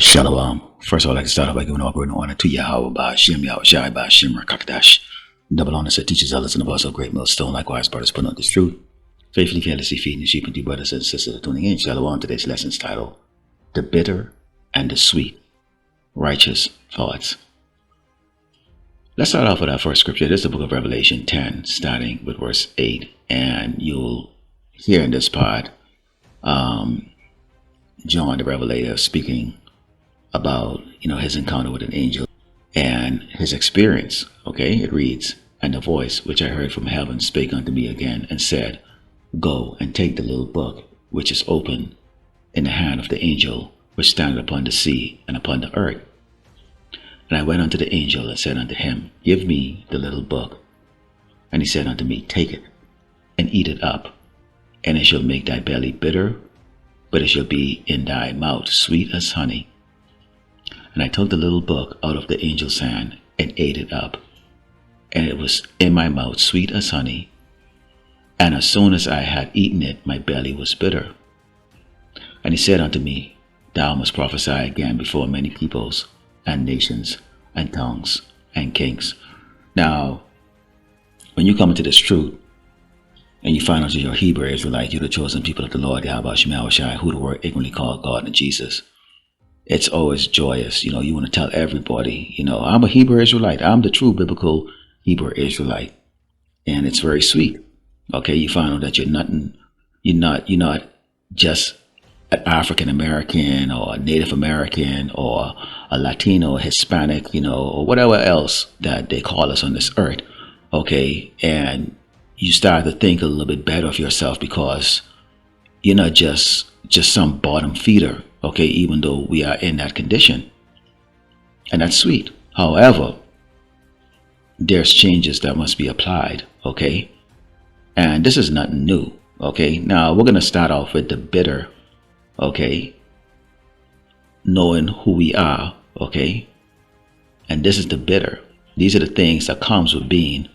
Shalom. First of all, I'd like to start off by giving all glory and honor to Yahweh by Shem, Yahweh Shai by Shem, Rakakadash. Double honor to teachers, elders, and the boss of Great Millstone, likewise, brothers, putting out this truth. Faithfully, fearlessly feeding the sheep and dear brothers and sisters tuning in. Shalom. Today's lesson's titled, The Bitter and the Sweet, Righteous Thoughts. Let's start off with our first scripture. This is the book of Revelation 10, starting with verse 8. And you'll hear in this part, John the Revelator speaking about his encounter with an angel and his experience. Okay, it reads, "And the voice which I heard from heaven spake unto me again, and said, Go and take the little book which is open in the hand of the angel which standeth upon the sea and upon the earth. And I went unto the angel and said unto him, Give me the little book. And he said unto me, Take it and eat it up, and it shall make thy belly bitter, but it shall be in thy mouth sweet as honey. And I took the little book out of the angel's hand and ate it up, and it was in my mouth sweet as honey. And as soon as I had eaten it, my belly was bitter. And he said unto me, Thou must prophesy again before many peoples and nations and tongues and kings." Now, when you come into this truth, and you find out you're a Hebrew Israelite, you're the chosen people of the Lord, Yahweh Shema Shai, who the word ignorantly called God and Jesus, it's always joyous. You want to tell everybody, I'm a Hebrew Israelite. I'm the true biblical Hebrew Israelite. And it's very sweet. Okay, you find out that you're not just an African American or a Native American or a Latino, Hispanic, or whatever else that they call us on this earth. Okay, and you start to think a little bit better of yourself because you're not just some bottom feeder. Okay, even though we are in that condition. And that's sweet. However, there's changes that must be applied. Okay, and this is nothing new. Okay, now we're going to start off with the bitter. Okay, knowing who we are. Okay, and this is the bitter. These are the things that comes with being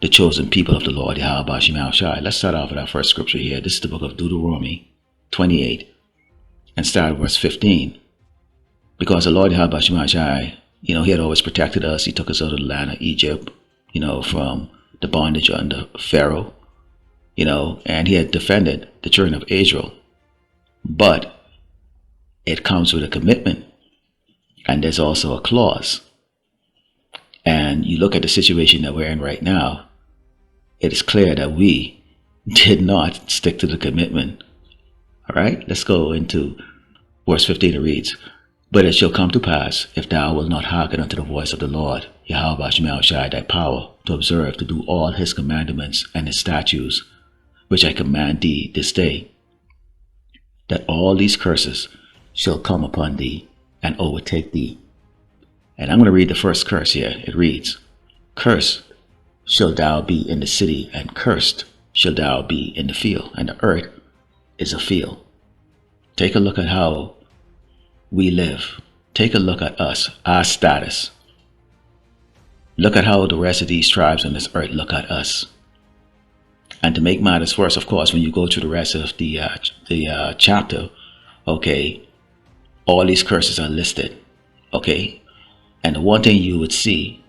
the chosen people of the Lord, Yahweh Shema Shai. Let's start off with our first scripture here. This is the book of Deuteronomy 28. And start verse 15. Because the Lord Yahweh Shema Shai, he had always protected us. He took us out of the land of Egypt, from the bondage under Pharaoh, and he had defended the children of Israel. But it comes with a commitment, and there's also a clause. And you look at the situation that we're in right now, it is clear that we did not stick to the commitment. All right, let's go into verse 15. It reads, "But it shall come to pass, if thou wilt not hearken unto the voice of the Lord, Yahweh Shema Shai, thy power, to observe to do all his commandments and his statutes, which I command thee this day, that all these curses shall come upon thee and overtake thee." And I'm going to read the first curse here. It reads, "Cursed shall thou be in the city, and cursed shall thou be in the field." And the earth is a field. Take a look at how we live. Take a look at us, our status. Look at how the rest of these tribes on this earth look at us. And to make matters worse, of course, when you go through the rest of the chapter, okay, all these curses are listed. Okay, and the one thing you would see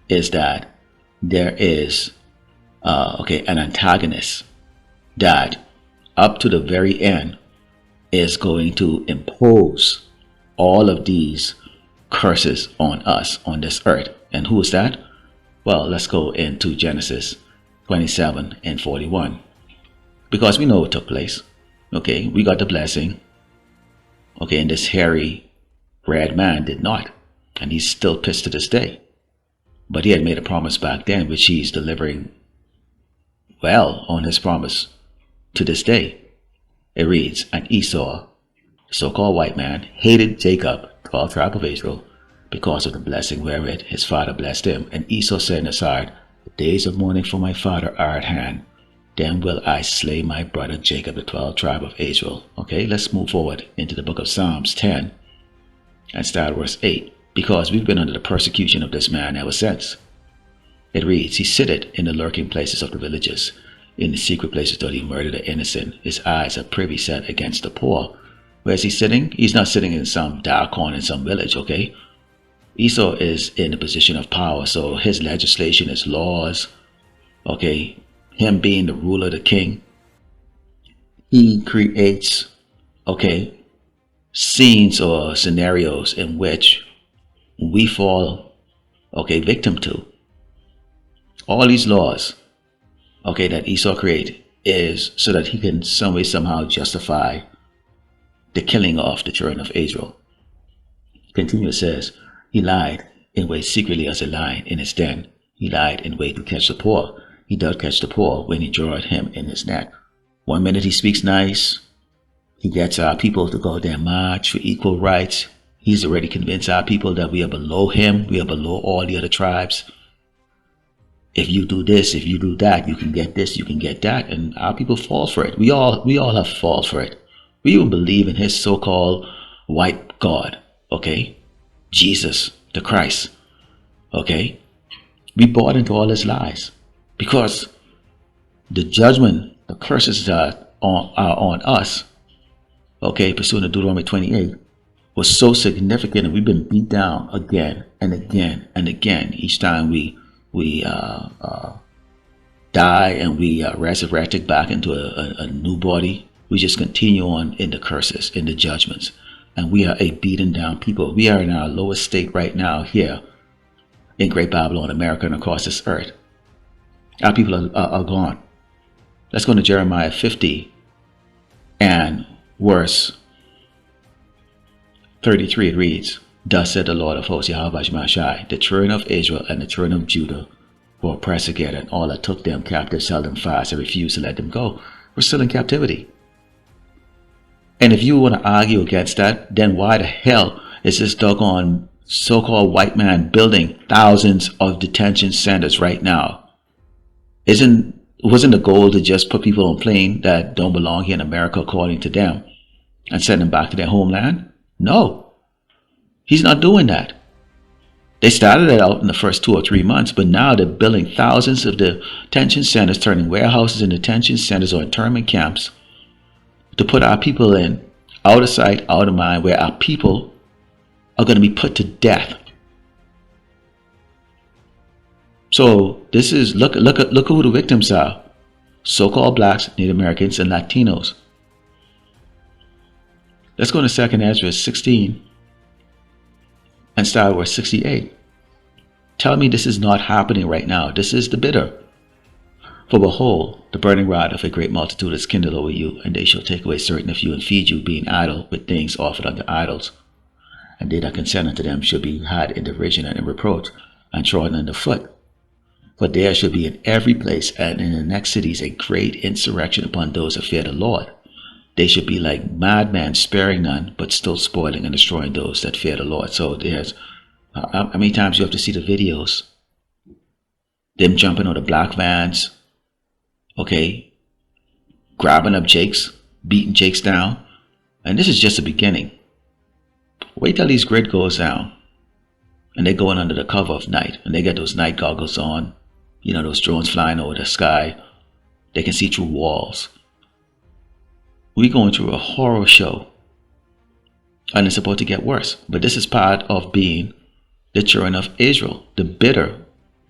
is that there is an antagonist that up to the very end is going to impose all of these curses on us on this earth. And who is that? Well, let's go into Genesis 27 and 41, because we know what took place. Okay, we got the blessing. Okay, and this hairy red man did not, and he's still pissed to this day. But he had made a promise back then, which he's delivering well on his promise to this day. It reads, "And Esau, the so-called white man, hated Jacob, 12th tribe of Israel, because of the blessing wherewith his father blessed him. And Esau said in his heart, The days of mourning for my father are at hand. Then will I slay my brother Jacob, the 12th tribe of Israel." Okay, let's move forward into the book of Psalms 10 and start verse 8. "Because we've been under the persecution of this man ever since." It reads, "He sitteth in the lurking places of the villages. In the secret places doth he murder the innocent. His eyes are privy set against the poor. Where is he sitting? He's not sitting in some dark corner in some village, okay? Esau is in a position of power, so his legislation, his laws, okay? Him being the ruler, the king, he creates, okay, scenes or scenarios in which we fall, okay, victim to. All these laws, okay, that Esau created is so that he can some way somehow justify the killing of the children of Israel. Continue, it says, he lied and wait secretly as a lion in his den. He lied and wait to catch the poor. He does catch the poor when he draweth him in his net. 1 minute he speaks nice. He gets our people to go there march for equal rights. He's already convinced our people that we are below him. We are below all the other tribes. If you do this, if you do that, you can get this, you can get that. And our people fall for it. We all have fallen for it. We even believe in his so-called white God. Okay? Jesus, the Christ. Okay? We bought into all his lies. Because the judgment, the curses that are on us, okay, pursuant to Deuteronomy 28, was so significant, and we've been beat down again and again and again. Each time we die and we are resurrected back into a new body, we just continue on in the curses, in the judgments. And we are a beaten down people. We are in our lowest state right now here in Great Babylon, America, and across this earth. Our people are gone. Let's go to Jeremiah 50 and verse 33. It reads, thus said the Lord of hosts, Yahweh Shemashai, the children of Israel and the children of Judah were oppressed together, and all that took them captive held them fast and refused to let them go. We're still in captivity. And if you want to argue against that, then why the hell is this doggone so-called white man building thousands of detention centers right now? Wasn't the goal to just put people on a plane that don't belong here in America according to them and send them back to their homeland? No, he's not doing that. They started it out in the first 2 or 3 months, but now they're building thousands of detention centers, turning warehouses into detention centers or internment camps to put our people in, out of sight, out of mind, where our people are going to be put to death. So this is, look who the victims are. So-called blacks, Native Americans, and Latinos. Let's go to 2nd Ezra 16 and start with 68. Tell me this is not happening right now. This is the bitter. For behold, the burning rod of a great multitude is kindled over you, and they shall take away certain of you and feed you, being idle with things offered unto idols. And they that consent unto them shall be had in derision and in reproach, and trodden under foot. For there shall be in every place and in the next cities a great insurrection upon those that fear the Lord. They shall be like madmen, sparing none, but still spoiling and destroying those that fear the Lord. So there's, how many times you have to see the videos? Them jumping on the black vans, okay, grabbing up Jakes, beating Jakes down. And this is just the beginning. Wait till these grid goes down. And they're going under the cover of night. And they get those night goggles on. You know, those drones flying over the sky. They can see through walls. We're going through a horror show. And it's about to get worse. But this is part of being the children of Israel. The bitter.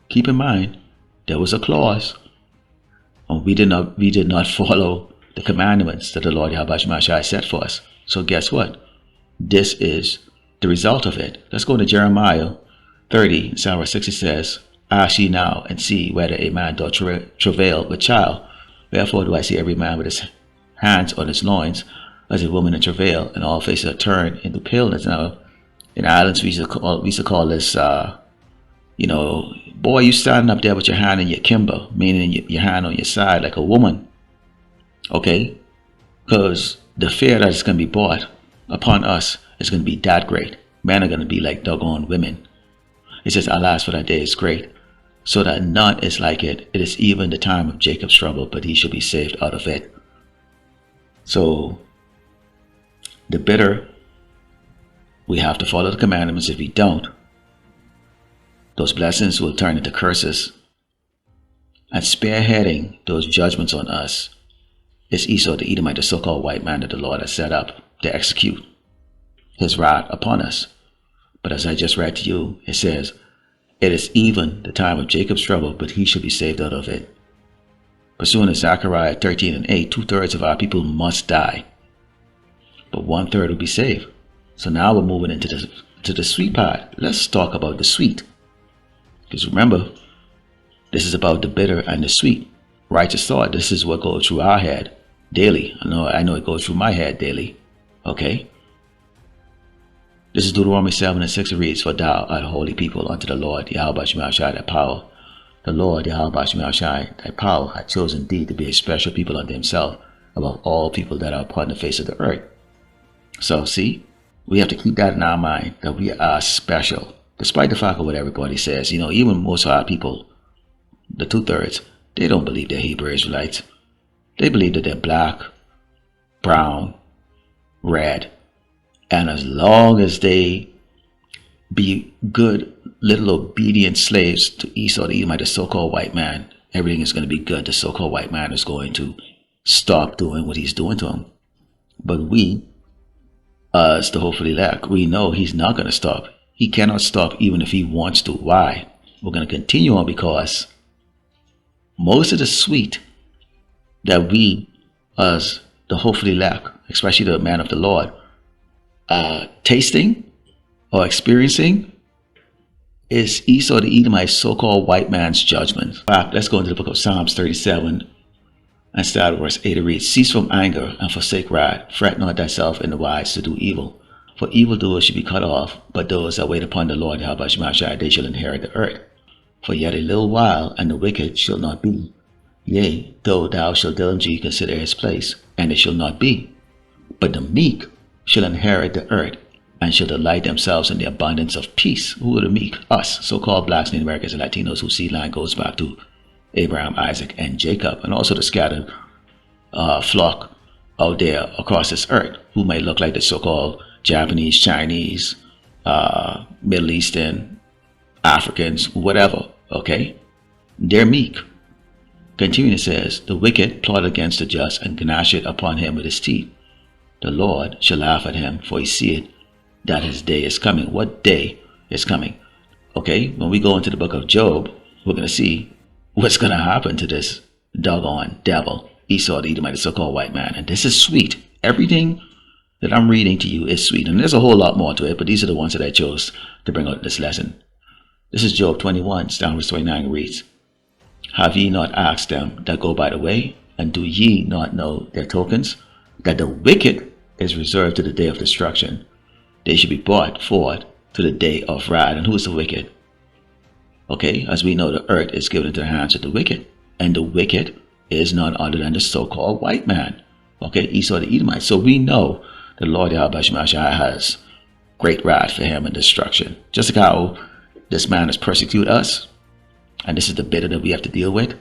Keep in mind, there was a clause. And we did not follow the commandments that the Lord Yahweh Shemashai set for us. So guess what? This is the result of it. Let's go to Jeremiah 30, Psalm 60 says, ask ye now and see whether a man doth travail with child. Wherefore do I see every man with his hands on his loins as a woman in travail, and all faces are turned into paleness. Now, in islands we used to call this, you know, boy, you standing up there with your hand in your kimber, meaning your hand on your side like a woman. Okay? Because the fear that is going to be brought upon us is going to be that great. Men are going to be like doggone women. It says, alas, for that day is great, so that none is like it. It is even the time of Jacob's trouble, but he shall be saved out of it. So, the bitter, we have to follow the commandments. If we don't, those blessings will turn into curses. And spearheading those judgments on us is Esau, the Edomite, the so-called white man that the Lord has set up to execute his wrath upon us. But as I just read to you, it says, it is even the time of Jacob's trouble, but he shall be saved out of it. Pursuant to Zechariah 13:8, 2/3 of our people must die, but 1/3 will be saved. So now we're moving into the sweet part. Let's talk about the sweet. Because remember, this is about the bitter and the sweet. Righteous thought, this is what goes through our head daily. I know it goes through my head daily. Okay? This is Deuteronomy 7:6. It reads, for thou art a holy people unto the Lord, Yahweh Shai, thy power. The Lord, Yahweh Shai, thy power, hath chosen thee to be a special people unto himself above all people that are upon the face of the earth. So, see, we have to keep that in our mind, that we are special. Despite the fact of what everybody says, even most of our people, the 2/3, they don't believe they're Hebrew Israelites. They believe that they're black, brown, red. And as long as they be good, little obedient slaves to Esau, the Edomite, the so-called white man, everything is going to be good. The so-called white man is going to stop doing what he's doing to him. But we, as the hopefully elect, we know he's not going to stop. He cannot stop even if he wants to. Why? We're going to continue on because most of the sweet that we, as the hopefully elect, especially the man of the Lord, tasting or experiencing is Esau the Edomite, so-called white man's judgment. Let's go into the book of Psalms 37 and start at verse 8. It reads, cease from anger and forsake wrath. Fret not thyself in the wise to do evil. For evildoers should be cut off, but those that wait upon the Lord, Yahweh Shai, they shall inherit the earth. For yet a little while, and the wicked shall not be. Yea, though thou shalt diligently consider his place, and it shall not be. But the meek shall inherit the earth, and shall delight themselves in the abundance of peace. Who are the meek? Us, so-called blacks, Native Americans, and Latinos, whose seed line goes back to Abraham, Isaac, and Jacob, and also the scattered flock out there across this earth, who may look like the so-called Japanese, Chinese, Middle Eastern, Africans, whatever, okay? They're meek. Continuing, it says, the wicked plot against the just, and gnash it upon him with his teeth. The Lord shall laugh at him, for he seeth that his day is coming. What day is coming? Okay, when we go into the book of Job, we're going to see what's going to happen to this doggone devil, Esau the Edomite, the so-called white man. And this is sweet. Everything that I'm reading to you is sweet. And there's a whole lot more to it, but these are the ones that I chose to bring out this lesson. This is Job 21, down verse 29 reads, have ye not asked them that go by the way, and do ye not know their tokens, that the wicked is reserved to the day of destruction? They should be brought forward to the day of wrath. And who is the wicked? Okay, as we know, the earth is given into the hands of the wicked, and the wicked is none other than the so-called white man. Okay, Esau the Edomite. So we know the Lord Yahweh Shai has great wrath for him and destruction. Just like how this man has persecuted us, and this is the bitter that we have to deal with,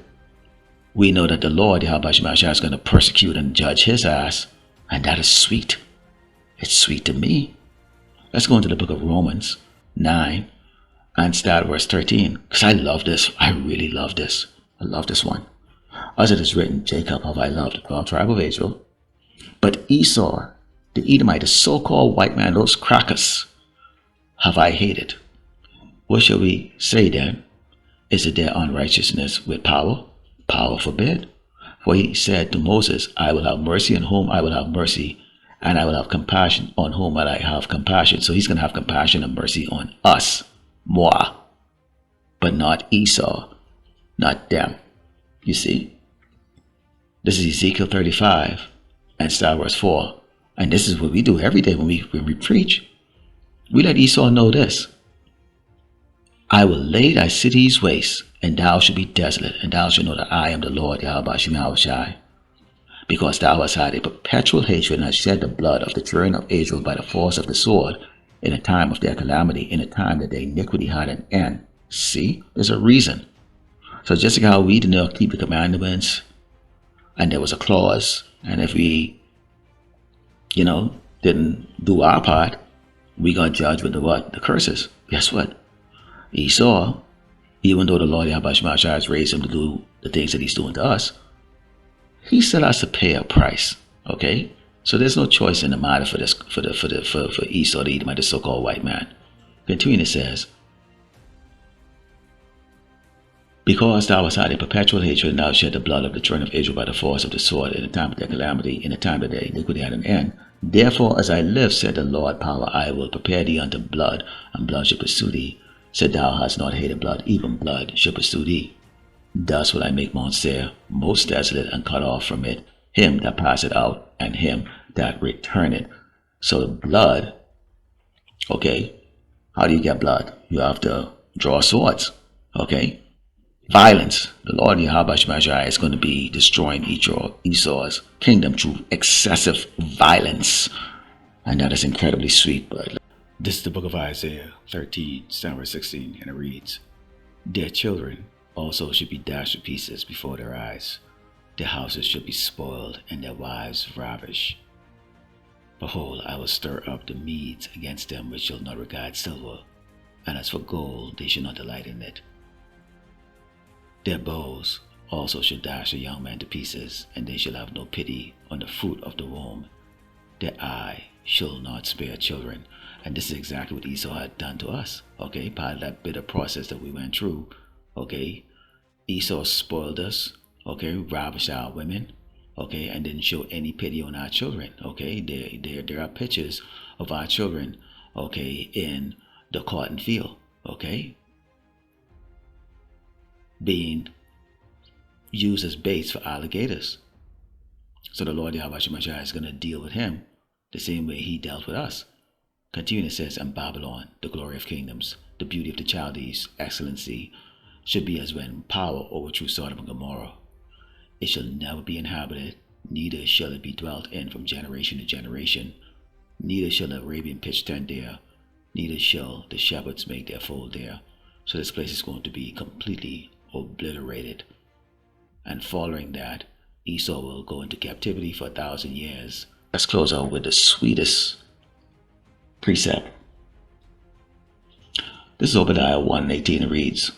we know that the Lord Yahweh Shai is going to persecute and judge his ass, and that is sweet. It's sweet to me. Let's go into the book of Romans 9 and start verse 13, because I love this. I really love this. I love this one. As it is written, Jacob have I loved, the 12 tribe of Israel, but Esau the Edomite, the so-called white man, those crackers, have I hated. What shall we say then? Is it their unrighteousness with power? Power forbid. For he said to Moses, I will have mercy on whom I will have mercy, and I will have compassion on whom I have compassion. So he's going to have compassion and mercy on us, moi, but not Esau, not them. You see? This is Ezekiel 35 and start verse 4. And this is what we do every day when we preach. We let Esau know this. I will lay thy cities waste, and thou shalt be desolate, and thou shalt know that I am the Lord Yahweh Shai. Because thou hast had a perpetual hatred, and hast shed the blood of the children of Israel by the force of the sword, in a time of their calamity, in a time that their iniquity had an end. See, there's a reason. So just like how we did not keep the commandments, and there was a clause, and if we, didn't do our part, we got judged with the what? The curses. Guess what? Esau, even though the Lord Yahweh Shai has raised him to do the things that he's doing to us, he still has to pay a price. Okay? So there's no choice in the matter for this for Esau, the Edomite, the so-called white man. Continuing, it says, because thou hast had a perpetual hatred, and thou shed the blood of the children of Israel by the force of the sword in the time of their calamity, in the time that their iniquity had an end. Therefore, as I live, said the Lord power, I will prepare thee unto blood, and blood shall pursue thee. Said thou hast not hated blood, even blood shall pursue thee. Thus will I make Mount Seir most desolate, and cut off from it him that passeth out, and him that returneth. So the blood, okay, how do you get blood? You have to draw swords, okay? Violence. The Lord Yahweh Shemashai is going to be destroying Esau's kingdom through excessive violence. And that is incredibly sweet. But this is the book of Isaiah 13, verse 16, and it reads, their children also should be dashed to pieces before their eyes. Their houses should be spoiled, and their wives ravished. Behold, I will stir up the Medes against them, which shall not regard silver, and as for gold, they shall not delight in it. Their bows also shall dash a young man to pieces, and they shall have no pity on the fruit of the womb. Their eye shall not spare children. And this is exactly what Esau had done to us, okay? Part of that bitter process that we went through, okay? Esau spoiled us, okay? Ravished our women, okay? And didn't show any pity on our children, okay? There are pictures of our children, okay, in the cotton field, okay? Being used as baits for alligators. So the Lord Yahweh Shemashai is going to deal with him the same way he dealt with us. Continuing, it says, and Babylon, the glory of kingdoms, the beauty of the Chaldees, excellency, should be as when power overthrew Sodom and Gomorrah. It shall never be inhabited, neither shall it be dwelt in from generation to generation. Neither shall the Arabian pitch tent there, neither shall the shepherds make their fold there. So this place is going to be completely obliterated. And following that, Esau will go into captivity for 1,000 years. Let's close out with the sweetest precept. This is Obadiah 1:18. It reads,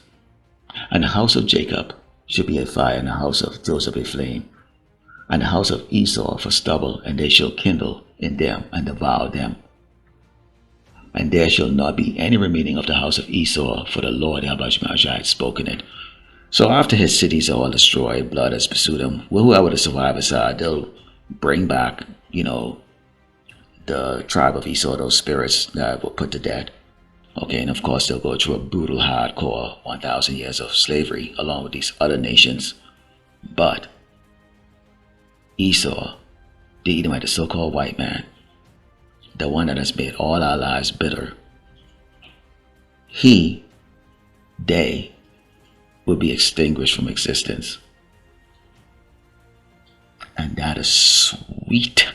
and the house of Jacob shall be a fire, and the house of Joseph a flame, and the house of Esau for stubble, and they shall kindle in them and devour them. And there shall not be any remaining of the house of Esau, for the Lord Yahweh Shemashai had spoken it. So after his cities are all destroyed, blood has pursued him. Whoever the survivors are, they'll bring back, the tribe of Esau, those spirits that were put to death. Okay, and of course they'll go through a brutal, hardcore 1,000 years of slavery along with these other nations. But Esau, the Edomite, the so-called white man, the one that has made all our lives bitter, they will be extinguished from existence. And that is sweet.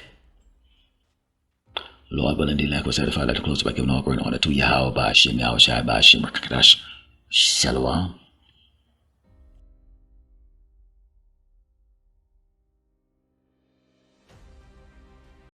Lord willing, the lack was edified, let the close by giving all glory and honor to Yahweh, Ba'ashim, Yahweh Shai, Ba'ashim, Rakadash, Shalom.